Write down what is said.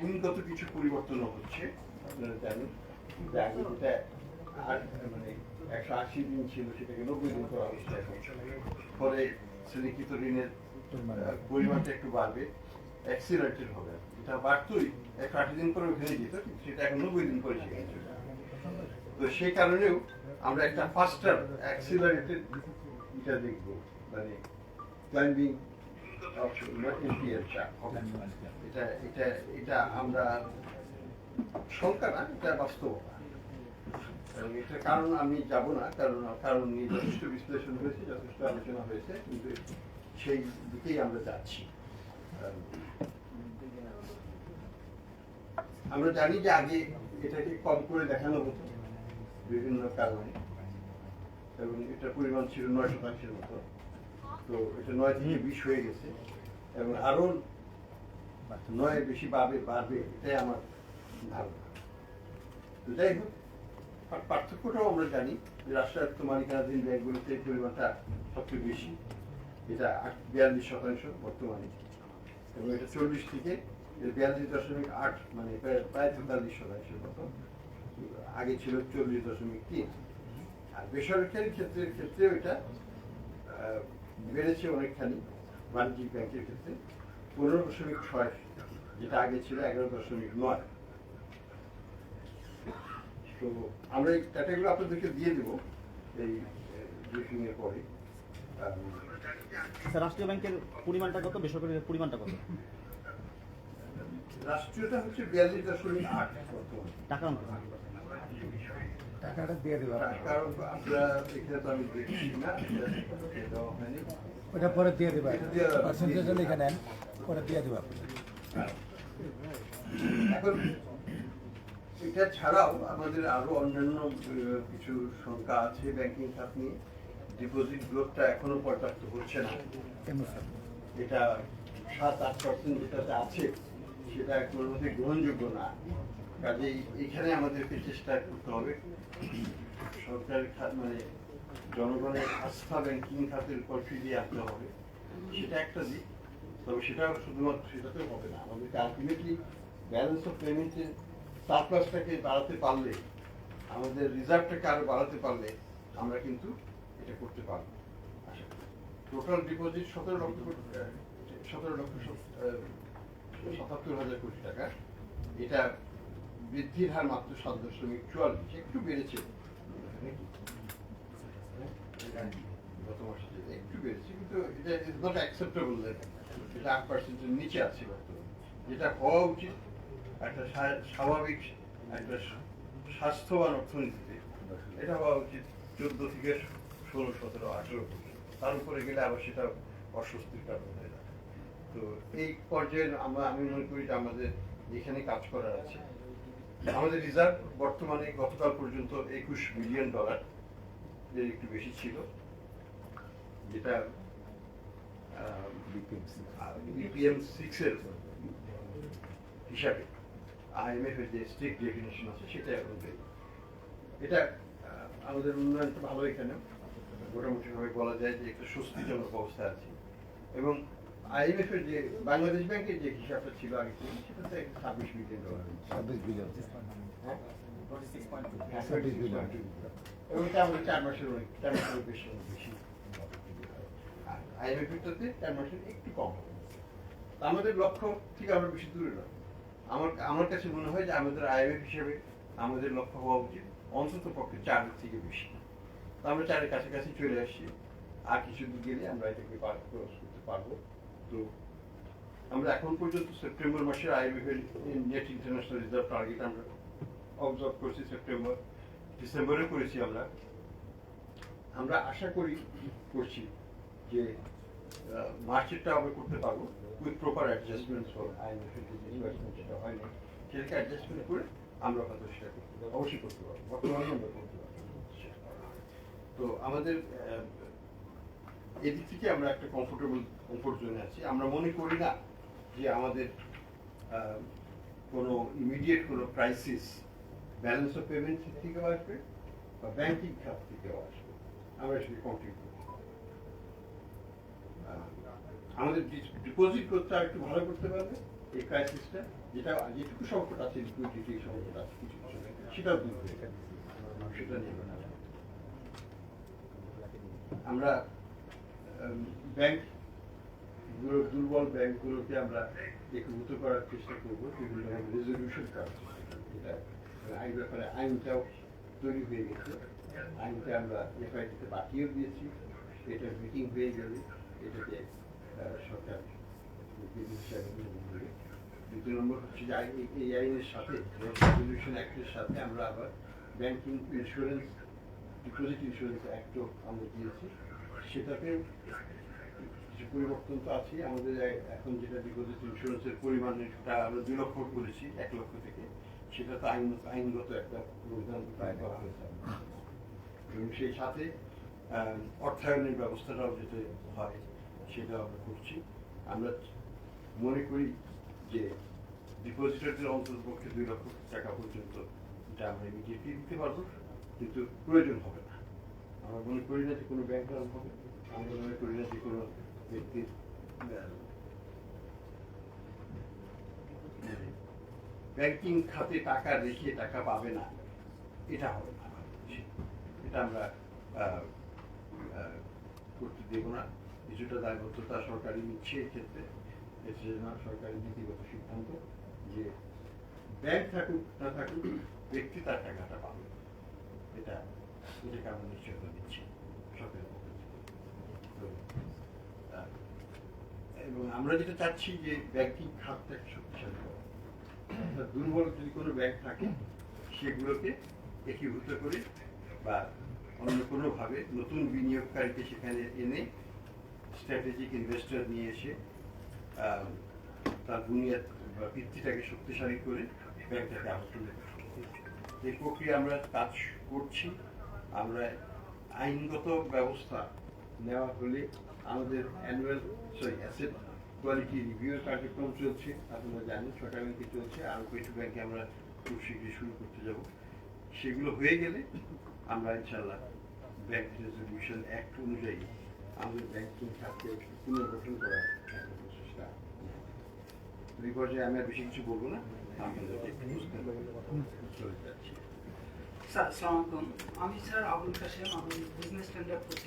আইনগত কিছু পরিবর্তন হচ্ছে। আপনারা জানেন যে আগে যেটা মানে 180 দিন ছিল সেটাকে 90 দিন করা হচ্ছে এখন। ফলে শ্রেণীকৃত ঋণের পরিমাণটা একটু বাড়বে, অ্যাক্সিলারেটেড হবে। এটা বাড়তোই 180 দিন করে ওখানে যেত, কিন্তু সেটা এখন 90 দিন করে সেখানে চলে যাবে। তো সেই কারণেও আমরা একটা ফাস্টার অ্যাক্সিলারেটেড এটা দেখবো, মানে ক্লাইম্বিং এটা এটা এটা আমরা শঙ্কা না, এটা বাস্তবতা। এবং এটার কারণ আমি যাব না, কারণ নিয়ে যথেষ্ট বিশ্লেষণ হয়েছে, যথেষ্ট আলোচনা হয়েছে, কিন্তু সেই দিকেই আমরা যাচ্ছি। আমরা জানি যে আগে এটাকে কম করে দেখানো হতো বিভিন্ন কারণে, এবং এটার পরিমাণ ছিল 9% মতো। তো এটা 9 থেকে 20 হয়ে গেছে, এবং আরো 9 বেশি বাড়বে এটাই আমার ধারণা। তো যাই হোক, পার্থক্যটাও আমরা জানি যে রাষ্ট্রায়ত্ত মালিকানাধীন ব্যাংকগুলিতে পরিমাণটা সবচেয়ে বেশি, এটা 42% বর্তমানে, এবং এটা 40 থেকে 42.8, মানে প্রায় 43% মতো। আগে ছিল 40.3। আর বেসরকারি ক্ষেত্রেও এটা বেড়েছে অনেকখানি। বাণিজ্যিক ব্যাংকের ক্ষেত্রে 15.6, যেটা আগে ছিল 11.9। তো আমরা এই ক্যাটাগরি আপনাদেরকে দিয়ে দেবো এই ব্রিফিং এর পরে। রাষ্ট্রীয় ব্যাংকের পরিমাণটা কত, বেসরকারি পরিমাণটা কত? রাষ্ট্রীয়টা হচ্ছে 42.8 টাকা টাকাটা দিয়ে দেবো, কারণ আমরা এখানে তো আমি দেখছি না, দেওয়া হয়নি। ওটা পরে দিয়ে দেবো, পার্সেন্টেজ লিখে নেন, পরে দিয়ে দেবো আপনাদের। এখন এটা ছাড়াও আমাদের আরো অন্যান্য কিছু সংখ্যা আছে ব্যাংকিং খাত নিয়ে। ডিপোজিট গ্রোথটা এখনো পর্যাপ্ত হচ্ছে না। এটা 7-8% যেটাতে আছে সেটা কোনো মধ্যে গ্রহণযোগ্য না। কাজেই এখানে আমাদেরকে চেষ্টা করতে হবে সরকারি খাত, মানে জনগণের আস্থা ব্যাংকিং খাতের উপর ফিরিয়ে আনতে হবে। সেটা একটা দিক, তবে সেটাও শুধুমাত্র সেটাতেও হবে না। আমাদেরকে আলটিমেটলি ব্যালেন্স অফ পেমেন্টের সারপ্লাসটাকে বাড়াতে পারলে, আমাদের রিজার্ভটাকে আরো বাড়াতে পারলে আমরা কিন্তু এটা করতে পারবো। আশা করি টোটাল ডিপোজিট 17,77,000 কোটি টাকা। এটা বৃদ্ধির হার মাত্র 7.44, একটু বেড়েছে গত মাসে, একটু বেড়েছে, কিন্তু এটা ইজ নট অ্যাকসেপ্টেবল লেভেল। এটা 8%-এর নিচে আছে বর্তমানে, যেটা হওয়া উচিত একটা স্বাভাবিক, একটা স্বাস্থ্যবান অর্থনীতিতে। এটা হওয়া উচিত 14 থেকে 16, 17, 18 পর্যন্ত। তার উপরে গেলে আবার সেটা অস্বস্তির কারণ হয়ে যায়। তো এই পর্যায়ে আমি মনে করি যে আমাদের এখানে কাজ করার আছে। আমাদের রিজার্ভ বর্তমানে গতকাল পর্যন্ত $21 বিলিয়ন, এর একটু বেশি ছিল, যেটা BPM-6 এর হিসাবে IMF এর যে স্ট্রিক্ট ডেফিনিশন আছে সেটা অনুযায়ী এটা আমাদের উন্নয়নটা ভালো। এখানে মোটামুটি ভাবে বলা যায় যে একটা স্বস্তিজনক অবস্থা আছে। এবং IMF এর যে বাংলাদেশ ব্যাংকের যে হিসাবটা ছিল আগে থেকে, সেটাতে $26 বিলিয়ন। 26 বিলিয়ন, এবং এটা আমাদের 4 মাসের বেশি। IMF এরটাতে 4 মাসের একটু কম হবে। আমাদের লক্ষ্য থেকে আমরা বেশি দূরে নয়। আমার কাছে মনে হয় যে আমাদের IMF হিসেবে আমাদের লক্ষ্য হওয়া উচিত অন্তত পক্ষে 4 থেকে বেশি। আমরা 4 এর কাছাকাছি চলে আসছি, আর কিছু দূর গেলে আমরা এটাকে ক্রস করতে পারবো। তো আমরা এখন পর্যন্ত সেপ্টেম্বর মাসের IMF এর নেট ইন্টারন্যাশনাল রিজার্ভ টার্গেট আমরা অবজার্ভ করছি, ডিসেম্বরে করেছি। আমরা আশা করছি যে মার্চেরটা আমরা করতে পারবো উইথ প্রপার অ্যাডজাস্টমেন্টস ফর IMF এর যে ইনভেস্টমেন্ট যেটা হয়নি, সেটাকে অ্যাডজাস্টমেন্ট করে আমরা হয়তো সেটা অবশ্যই করতে পারবো। বর্তমানে আমরা করতে পারবো। তো আমাদের এদিক থেকে আমরা একটা কমফোর্ট জোনে আছি। আমরা মনে করি না যে আমাদের কোনো ইমিডিয়েট কোনো ক্রাইসিস ব্যালেন্স অফ পেমেন্ট থেকেও আসবে বা ব্যাংকিং খাত থেকেও আসবে। আমরা সেটা কন্টিনিউ করতে পারবো। আমাদের ডিপোজিট করতে আর একটু ভালো করতে পারবে, এই ক্রাইসিসটা যেটুকু সংকট আছে, লিকুইডিটি সংকট আছে কিছু কিছু সেটাও দূর হয়ে গেছে, সেটা নিয়ে আমরা ব্যাংক দুর্বল ব্যাংকগুলোকে আমরা একীভূত করার চেষ্টা করবো, বিভিন্ন রেজলিউশন করার এটা আইন ব্যাপারে আইনটাও তৈরি হয়ে গেছে, আইনটা আমরা এফআইডিতে পাঠিয়েও দিয়েছি, এটা মিটিং হয়ে গেলে এটাকে সরকার হিসাবে গ্রহণ করবে। দ্বিতীয় নম্বর হচ্ছে যে এই আইনের সাথে রেজলিউশন অ্যাক্টের সাথে আমরা আবার ব্যাংকিং ইন্স্যুরেন্স ডিপোজিট ইন্স্যুরেন্স অ্যাক্টও আমরা দিয়েছি, সেটাতেও কিছু পরিবর্তন তো আছে। আমাদের এখন যেটা ডিপোজিট ইন্স্যুরেন্সের পরিমাণটা আমরা 2 লক্ষ করেছি 1 লক্ষ থেকে, সেটা তো আইনগত একটা প্রবিধান করা হয়েছে এবং সেই সাথে অর্থায়নের ব্যবস্থাটাও যেতে হয় সেটা আমরা করছি। আমরা মনে করি যে ডিপোজিটারদের অন্ততপক্ষে 2 লক্ষ টাকা পর্যন্ত এটা আমরা ইমিডিয়েটলি দিতে পারবো, কিন্তু প্রয়োজন হবে না। আমরা মনে করি না যে কোনো ব্যাংক রান হবে, আমরা মনে করি না যে কোনো ব্যক্তির ব্যাংকিং খাতে টাকা রেখে টাকা পাবে না, এটা হবে না, এটা আমরা করতে দেব না। কিছুটা দায়বদ্ধতা সরকারি নিচ্ছে এক্ষেত্রে, এজন্য সরকারি নীতিগত সিদ্ধান্ত যে ব্যাংক থাকুক না থাকুক ব্যক্তি তার টাকাটা পাবে, এটাকে আমরা নিশ্চয়তা দিচ্ছি সরকারের পক্ষ থেকে। এবং আমরা যেটা চাচ্ছি যে ব্যাংকিং খাতটাকে শক্তিশালী করা, দুর্বল যদি কোনো ব্যাংক থাকে সেগুলোকে একীভূত করে বা অন্য কোনোভাবে নতুন বিনিয়োগকারীকে সেখানে এনে স্ট্র্যাটেজিক ইনভেস্টর নিয়ে এসে তার বুনিয়াদ বা ভিত্তিটাকে শক্তিশালী করে ব্যাংকটাকে আবার তুলে ধরতে। এই প্রক্রিয়া আমরা কাজ করছি। আমরা আইনগত ব্যবস্থা নেওয়া হলে আমাদের অ্যাসেট কোয়ালিটি রিভিউর কার্যক্রম চলছে, আপনারা জানেন ছটা ব্যাংকে চলছে, আরও কিছু ব্যাংকে আমরা খুব শীঘ্রই শুরু করতে যাব। সেগুলো হয়ে গেলে আমরা ইনশাল্লাহ ব্যাংক রেজলিউশন অ্যাক্ট অনুযায়ী আমাদের ব্যাংকিং খাতকে পুনর্গঠন করার একটা প্রচেষ্টা। এই পর্যায়ে আমি আর বেশি কিছু বলবো না, আপনাদেরকে একটু বুঝতে চলে যাচ্ছি। স্যার আসসালামু আলাইকুম, আমি স্যার আবুল কাশেম, আমি বিজনেস স্ট্যান্ডার্ড